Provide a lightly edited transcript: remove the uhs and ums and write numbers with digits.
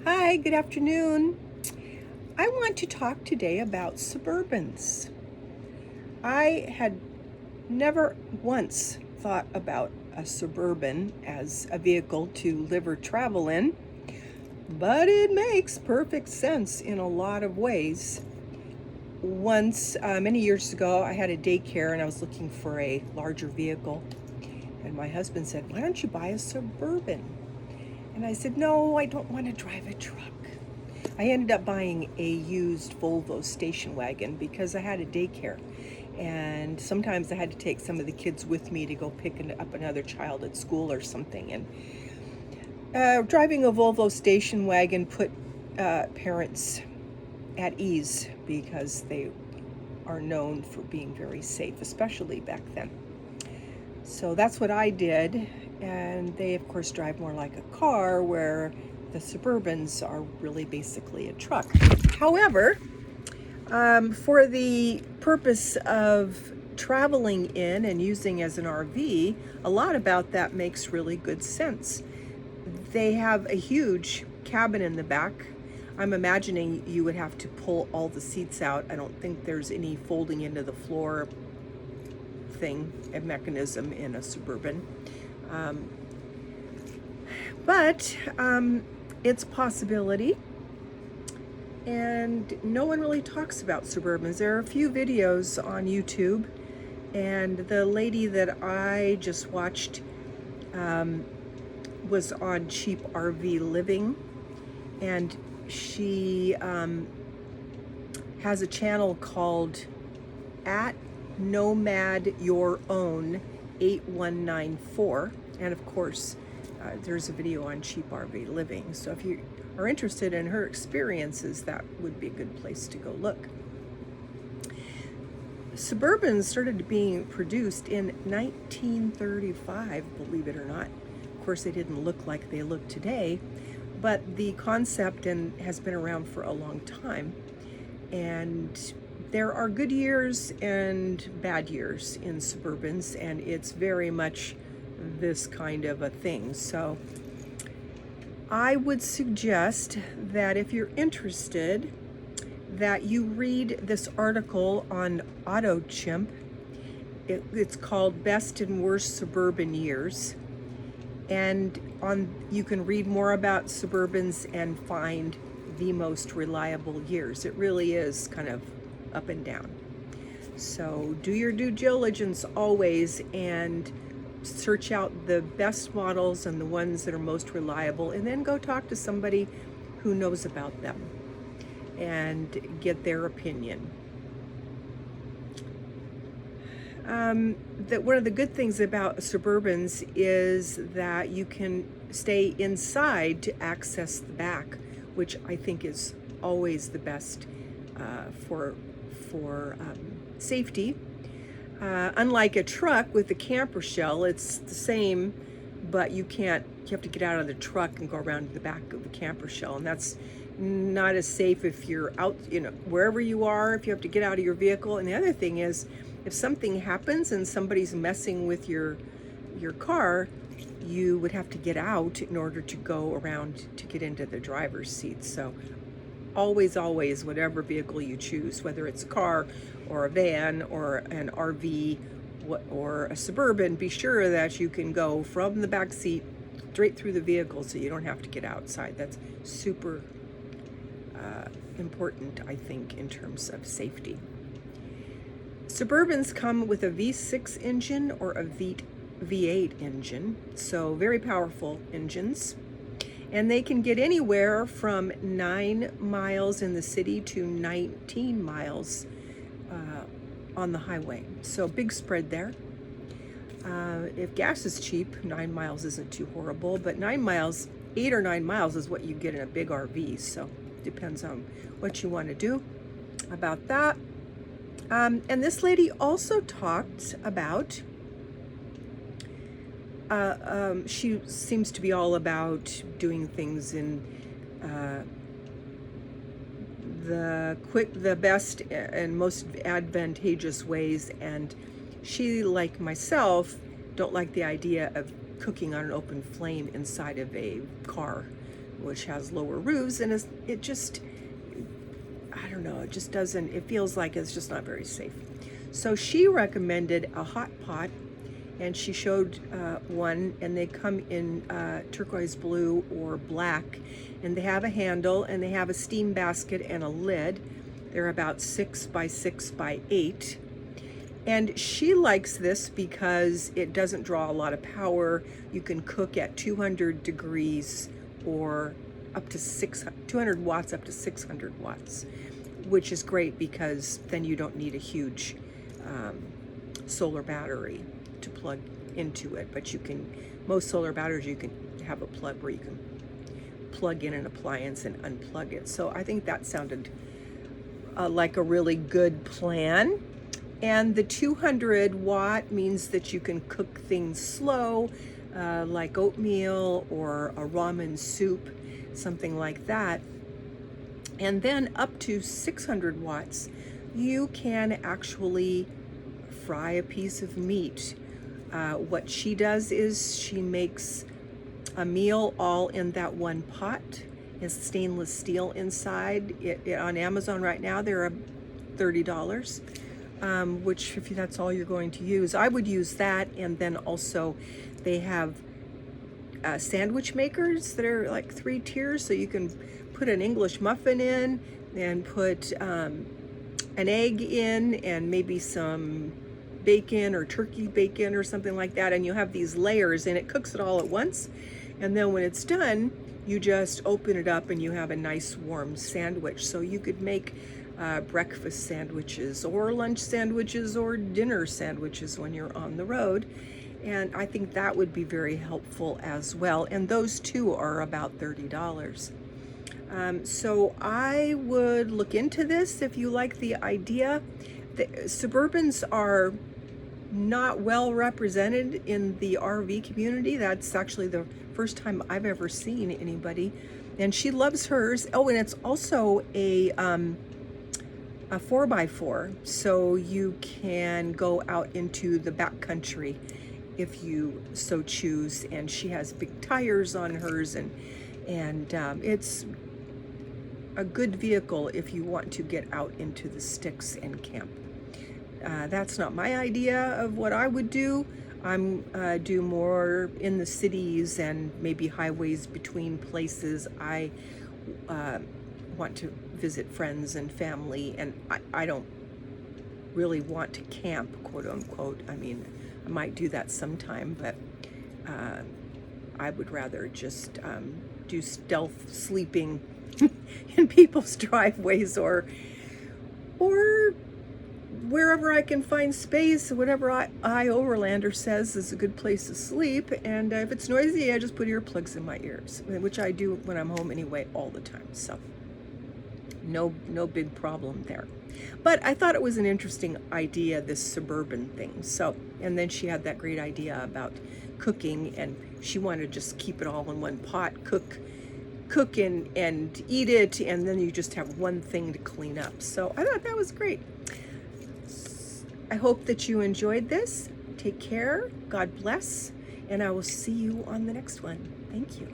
Hi, good afternoon. I want to talk today about Suburbans. I had never once thought about a Suburban as a vehicle to live or travel in, but it makes perfect sense in a lot of ways. Once, many years ago, I had a daycare and I was looking for a larger vehicle. And my husband said, "Why don't you buy a Suburban?" And I said, "No, I don't want to drive a truck." I ended up buying a used Volvo station wagon because I had a daycare. And sometimes I had to take some of the kids with me to go pick up another child at school or something. And driving a Volvo station wagon put parents at ease because they are known for being very safe, especially back then. So that's what I did. And they, of course, drive more like a car, where the Suburbans are really basically a truck. However, for the purpose of traveling in and using as an RV, a lot about that makes really good sense. They have a huge cabin in the back. I'm imagining you would have to pull all the seats out. I don't think there's any folding into the floor thing, a mechanism in a Suburban. But it's a possibility. And no one really talks about Suburbans. There are a few videos on YouTube, and the lady that I just watched was on Cheap RV Living, and she has a channel called at Nomad Your Own 8194, and of course there's a video on Cheap RV Living. So if you are interested in her experiences, that would be a good place to go look. Suburbans started being produced in 1935, believe it or not. Of course, they didn't look like they look today, but the concept has been around for a long time. And there are good years and bad years in Suburbans, and it's very much this kind of a thing. So I would suggest that if you're interested, that you read this article on AutoChimp. It's called Best and Worst Suburban Years. And you can read more about Suburbans and find the most reliable years. It really is kind of up and down. So do your due diligence always and search out the best models and the ones that are most reliable, and then go talk to somebody who knows about them and get their opinion. That one of the good things about Suburbans is that you can stay inside to access the back, which I think is always the best for safety. Unlike a truck with the camper shell, it's the same, but you have to get out of the truck and go around to the back of the camper shell, and that's not as safe if you're out, wherever you are, if you have to get out of your vehicle. And the other thing is, if something happens and somebody's messing with your car, you would have to get out in order to go around to get into the driver's seat. So always, whatever vehicle you choose, whether it's a car or a van or an RV or a Suburban, be sure that you can go from the back seat straight through the vehicle so you don't have to get outside. That's super important, I think, in terms of safety. Suburbans come with a V6 engine or a V8 engine, so very powerful engines. And they can get anywhere from 9 miles in the city to 19 miles on the highway. So big spread there. If gas is cheap, 9 miles isn't too horrible, but 9 miles, 8 or 9 miles is what you get in a big RV. So depends on what you want to do about that. And this lady also talked about, she seems to be all about doing things in the best and most advantageous ways. And she, like myself, don't like the idea of cooking on an open flame inside of a car. which has lower roofs, and it just, I don't know, it just doesn't, it feels like it's just not very safe. So she recommended a hot pot, and she showed one, and they come in turquoise blue or black, and they have a handle, and they have a steam basket and a lid. They're about 6 by 6 by 8. And she likes this because it doesn't draw a lot of power. You can cook at 200 degrees or up to 200 watts up to 600 watts, which is great because then you don't need a huge solar battery to plug into it. But you can, most solar batteries, you can have a plug where you can plug in an appliance and unplug it. So I think that sounded like a really good plan. And the 200 watt means that you can cook things slow, like oatmeal or a ramen soup, something like that. And then up to 600 watts, you can actually fry a piece of meat. What she does is she makes a meal all in that one pot. It's stainless steel inside. On Amazon right now, they're $30. Which if that's all you're going to use, I would use that. And then also they have sandwich makers that are like 3 tiers, so you can put an English muffin in and put an egg in and maybe some bacon or turkey bacon or something like that, and you have these layers, and it cooks it all at once. And then when it's done, you just open it up and you have a nice warm sandwich. So you could make breakfast sandwiches or lunch sandwiches or dinner sandwiches when you're on the road. And I think that would be very helpful as well. And those two are about $30. So I would look into this if you like the idea. The Suburbans are not well represented in the RV community. That's actually the first time I've ever seen anybody. And she loves hers. Oh, and it's also a 4x4, so you can go out into the back country if you so choose. And she has big tires on hers, and it's a good vehicle if you want to get out into the sticks and camp. That's not my idea of what I would do. I'm do more in the cities and maybe highways between places. I want to visit friends and family, and I don't really want to camp, quote unquote. I mean, I might do that sometime, but I would rather just do stealth sleeping in people's driveways or wherever I can find space. Whatever Overlander says is a good place to sleep. And if it's noisy, I just put earplugs in my ears, which I do when I'm home anyway all the time. So no big problem there. But I thought it was an interesting idea, this Suburban thing. So, and then she had that great idea about cooking, and she wanted to just keep it all in one pot, cook and eat it, and then you just have one thing to clean up. So I thought that was great. I hope that you enjoyed this. Take care. God bless. And I will see you on the next one. Thank you.